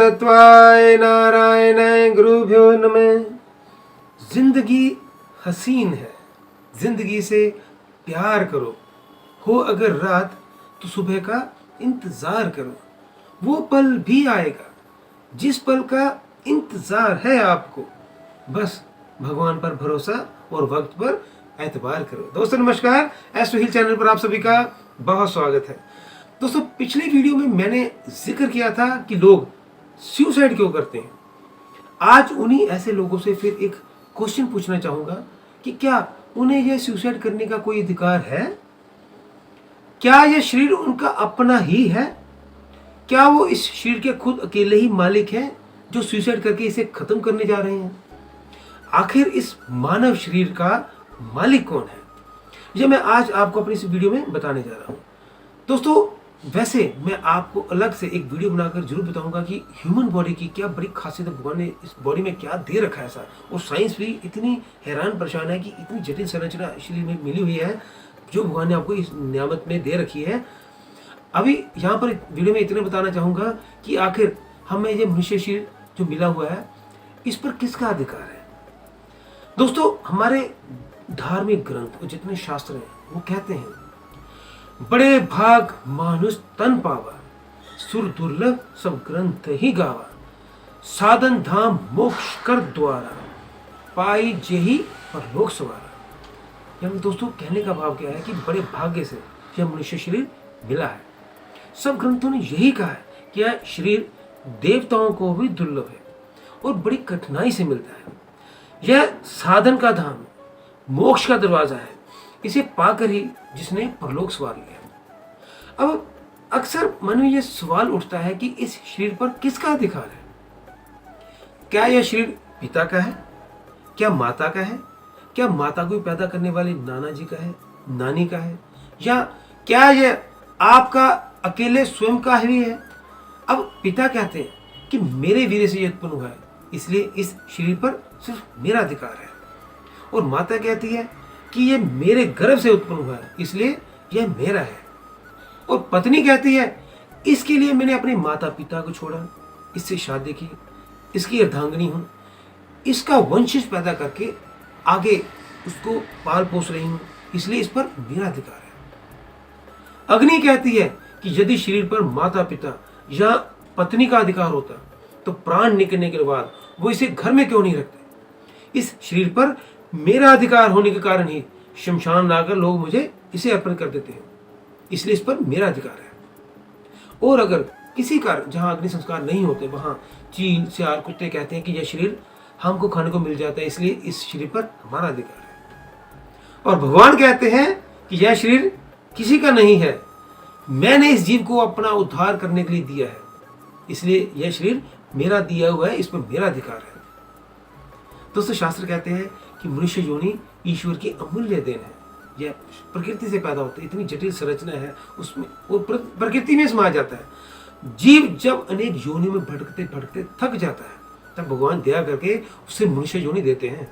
तत्वाय नारायणाय गुरुभ्यो नमः। जिंदगी हसीन है, जिंदगी से प्यार करो। हो अगर रात तो सुबह का इंतजार करो। वो पल भी आएगा जिस पल का इंतजार है आपको। बस भगवान पर भरोसा और वक्त पर एतबार करो। दोस्तों नमस्कार, एस्ट्रो हिल चैनल पर आप सभी का बहुत स्वागत है। दोस्तों पिछले वीडियो में मैंने जिक्र किया था कि लोग सुसाइड क्यों करते हैं। आज उन्हीं ऐसे लोगों से फिर एक क्वेश्चन पूछना चाहूंगा कि क्या उन्हें यह सुसाइड करने का कोई अधिकार है? क्या यह शरीर उनका अपना ही है? क्या वो इस शरीर के खुद अकेले ही मालिक हैं जो सुसाइड करके इसे खत्म करने जा रहे हैं? आखिर इस मानव शरीर का मालिक कौन है, यह मैं आज आपको अपनी इस वीडियो में बताने जा रहा हूं। दोस्तों वैसे मैं आपको अलग से एक वीडियो बनाकर जरूर बताऊंगा कि ह्यूमन बॉडी की क्या बड़ी खासियत है, भगवान ने इस बॉडी में क्या दे रखा है ऐसा। और साइंस भी इतनी हैरान परेशान है कि इतनी जटिल संरचना शरीर में मिली हुई है जो भगवान ने आपको इस नियामत में दे रखी है। अभी यहाँ पर वीडियो में इतना बताना चाहूँगा कि आखिर हमें ये मनुष्य शरीर जो मिला हुआ है इस पर किसका अधिकार है। दोस्तों हमारे धार्मिक ग्रंथ और जितने शास्त्र हैं वो कहते हैं, बड़े भाग मानुष तन पावा, सुर दुर्लभ सब ग्रंथ ही गावा, साधन धाम मोक्ष कर द्वारा, पाई जेही परलोक सवारा। यानी दोस्तों कहने का भाव क्या है कि बड़े भाग्य से यह मनुष्य शरीर मिला है। सब ग्रंथों ने यही कहा है कि यह शरीर देवताओं को भी दुर्लभ है और बड़ी कठिनाई से मिलता है। यह साधन का धाम, मोक्ष का दरवाजा है। इसे पाकर ही जिसने परलोक सवार लिया। अब अक्सर मन में यह सवाल उठता है कि इस शरीर पर किसका अधिकार है। क्या यह शरीर पिता का है? क्या माता का है? क्या माता को पैदा करने वाले नाना जी का है, नानी का है? या क्या यह आपका अकेले स्वयं का ही है? अब पिता कहते हैं कि मेरे वीर्य से यह उत्पन्न हुआ है, इसलिए इस शरीर पर सिर्फ मेरा अधिकार है। और माता कहती है कि यह मेरे गर्भ से उत्पन्न हुआ है, इसलिए यह मेरा है। और पत्नी कहती है इसके लिए मैंने अपने माता पिता को छोड़ा, इससे शादी की, इसकी अर्धांगिनी हूं, इसका वंशज पैदा करके आगे उसको पाल पोस रही हूं, इसलिए इस पर मेरा अधिकार है। अग्नि कहती है कि यदि शरीर पर माता पिता या पत्नी का अधिकार होता तो प्राण निकलने के बाद वो इसे घर में क्यों नहीं रखते। इस शरीर पर मेरा अधिकार होने के कारण ही शमशान लाकर लोग मुझे इसे अर्पण कर देते हैं, इसलिए इस पर मेरा अधिकार है। और अगर किसी कारण जहां अग्नि संस्कार नहीं होते वहां चील सियार कुत्ते कहते हैं कि यह शरीर हमको खाने को मिल जाता है, इसलिए इस शरीर पर हमारा अधिकार है। और भगवान कहते हैं कि यह शरीर किसी का नहीं है, मैंने इस जीव को अपना उद्धार करने के लिए दिया है, इसलिए यह शरीर मेरा दिया हुआ है, इस पर मेरा अधिकार है। दोस्तों शास्त्र कहते हैं कि मनुष्य योनि ईश्वर की अमूल्य देन है। यह प्रकृति से पैदा होता है, इतनी जटिल संरचना है उसमें, वो प्रकृति में समा जाता है। जीव जब अनेक योनियों में भटकते भटकते थक जाता है तब भगवान दया करके उसे मनुष्य योनि देते हैं।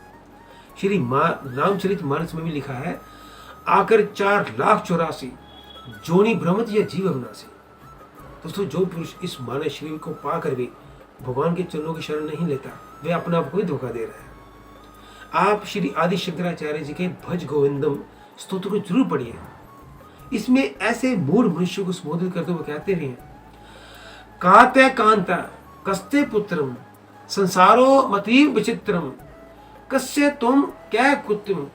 श्री रामचरित मानस में भी लिखा है, आकर 4,84,000 जोनि भ्रमत या जीव अविनाशी। दोस्तों जो पुरुष इस मानव शरीर को पाकर भी भगवान के चरणों की शरण नहीं लेता वह अपने आप को ही धोखा दे रहा है। आप श्री आदि शंकराचार्य जी के भज गोविंदम स्तोत्र को जरूर पढ़िए। इसमें ऐसे मूढ़ मनुष्य को संबोधित करते हुए कहते भी हैं, काते कांता कस्ते पुत्रम संसारो मतीव विचित्रम कस्य तुम क्या कुत्तम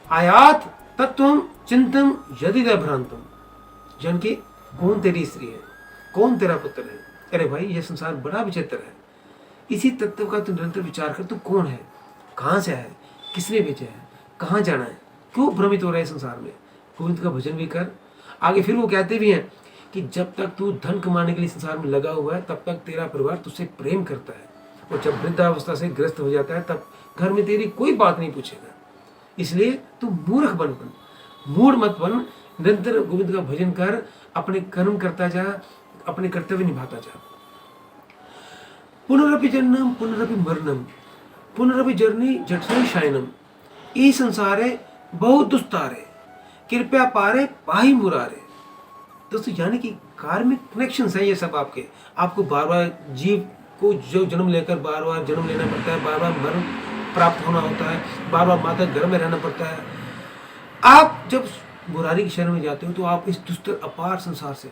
आयात तत्वम चिंतम यदि भ्रांतम। जन की कौन तेरी स्त्री है, कौन तेरा पुत्र है? अरे भाई यह संसार बड़ा विचित्र है, इसी तत्व का तू निरंतर विचार कर। तू कौन है, कहाँ से है, किसने भेजा है, कहाँ जाना है, क्यों भ्रमित हो रहा है संसार में। गोविंद का भजन भी कर। आगे फिर वो कहते भी हैं कि जब तक तू धन कमाने के लिए संसार में लगा हुआ है तब तक तेरा परिवार तुझसे प्रेम करता है, और जब वृद्धावस्था से ग्रस्त हो जाता है तब घर में तेरी कोई बात नहीं पूछेगा। इसलिए तू मूर्ख बन मूढ़ मत बन, निरंतर गोविंद का भजन कर, अपने कर्म करता जा, अपने कर्तव्य निभाता जा। पुनरपि जन्म पुनरपि मरणम पुनरपि जर्नी जठर शायनम, ई संसारे बहुत दुस्तारे कृपया पारे पाही मुरारे। दोस्तों यानी कि कार्मिक कनेक्शन है ये सब आपके, आपको बार बार जीव को जो जन्म लेकर बार बार जन्म लेना पड़ता है, बार बार मरण प्राप्त होना होता है, बार बार माता घर में रहना पड़ता है। आप जब मुरारी के शरण में जाते हो तो आप इस दुष्ट अपार संसार से,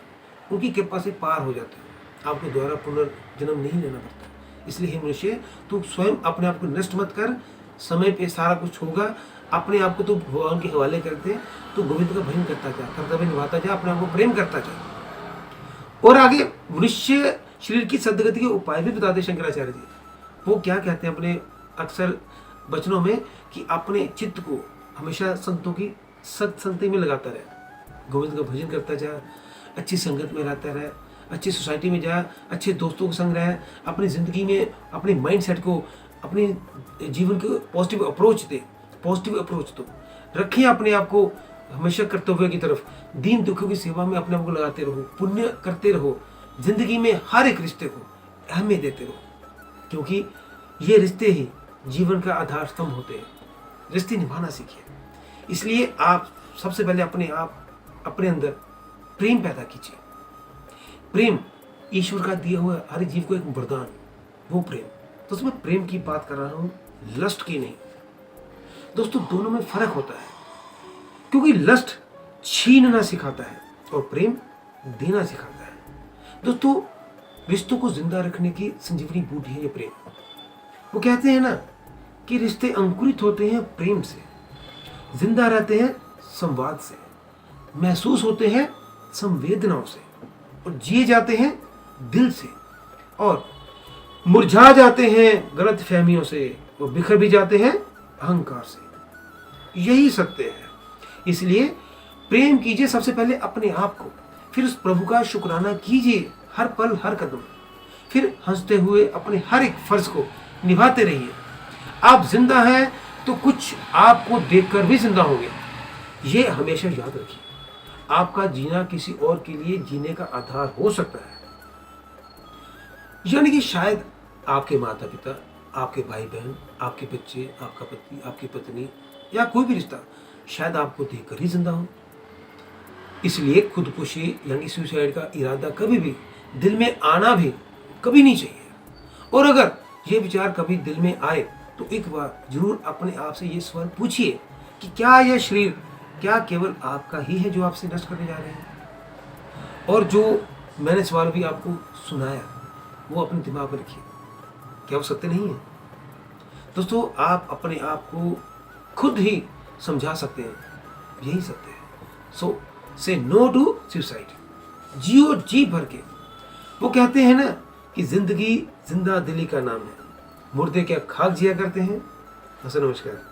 उनकी कृपा से पार हो जाते हो। आपको दोबारा पुनर्जन्म नहीं लेना पड़ता। इसलिए हे मनुष्य, तू स्वयं अपने आप को नष्ट मत कर, समय पे सारा कुछ होगा। अपने आप को तो भगवान के हवाले करते, तो गोविंद का भजन करता जा, कर्तव्य निभाता जा, अपने आप को प्रेम करता जा। और आगे मनुष्य शरीर की सद्गति के उपाय भी बताते शंकराचार्य जी। वो क्या कहते हैं अपने अक्सर वचनों में कि अपने चित्त को हमेशा संतों की सत्संगति में लगाता रहे, गोविंद का भजन करता जा, अच्छी संगत में रहता रहे, अच्छी सोसाइटी में जा, अच्छे दोस्तों के संग रहे, अपनी ज़िंदगी में अपने माइंड सेट को, अपने जीवन को पॉजिटिव अप्रोच दे, पॉजिटिव अप्रोच दो, रखें अपने आप को हमेशा कर्तव्य की तरफ, दीन दुखों की सेवा में अपने आप को लगाते रहो, पुण्य करते रहो, जिंदगी में हर एक रिश्ते को अहमियत देते रहो, क्योंकि ये रिश्ते ही जीवन का आधार स्तंभ होते हैं। रिश्ते निभाना सीखिए। इसलिए आप सबसे पहले अपने अंदर प्रेम पैदा कीजिए। प्रेम ईश्वर का दिया हुआ हर जीव को एक वरदान, वो प्रेम। तो मैं प्रेम की बात कर रहा हूँ, लस्ट की नहीं। दोस्तों दोनों में फर्क होता है, क्योंकि लस्ट छीनना सिखाता है और प्रेम देना सिखाता है। दोस्तों रिश्तों को जिंदा रखने की संजीवनी बूटी है ये प्रेम। वो कहते हैं ना कि रिश्ते अंकुरित होते हैं प्रेम से, जिंदा रहते हैं संवाद से, महसूस होते हैं संवेदनाओं से, और जिए जाते हैं दिल से, और मुरझा जाते हैं गलत फहमियों से, और बिखर भी जाते हैं अहंकार से। यही सत्य है। इसलिए प्रेम कीजिए सबसे पहले अपने आप को, फिर उस प्रभु का शुक्राना कीजिए हर पल हर कदम, फिर हंसते हुए अपने हर एक फर्ज को निभाते रहिए। आप जिंदा हैं तो कुछ आपको देखकर भी जिंदा होंगे, ये हमेशा याद रखिए। आपका जीना किसी और के लिए जीने का आधार हो सकता है। यानी कि शायद आपके माता पिता, आपके भाई बहन, आपके बच्चे, आपका पति, आपकी पत्नी, या कोई भी रिश्ता शायद आपको देखकर ही जिंदा हो। इसलिए खुदकुशी यानी सुसाइड का इरादा कभी भी दिल में आना भी कभी नहीं चाहिए। और अगर ये विचार कभी दिल में आए तो एक बार जरूर अपने आप से ये सवाल पूछिए कि क्या यह शरीर क्या केवल आपका ही है जो आपसे नष्ट करने जा रहे हैं। और जो मैंने सवाल भी आपको सुनाया वो अपने दिमाग में रखिए, क्या वो सत्य नहीं है? दोस्तों आप अपने आप को खुद ही समझा सकते हैं, यही सत्य है। सो से नो टू सुसाइड, जियो जी भर के। वो कहते हैं ना कि जिंदगी जिंदा दिली का नाम है, मुर्दे क्या खाक जिया करते हैं। नमस्कार।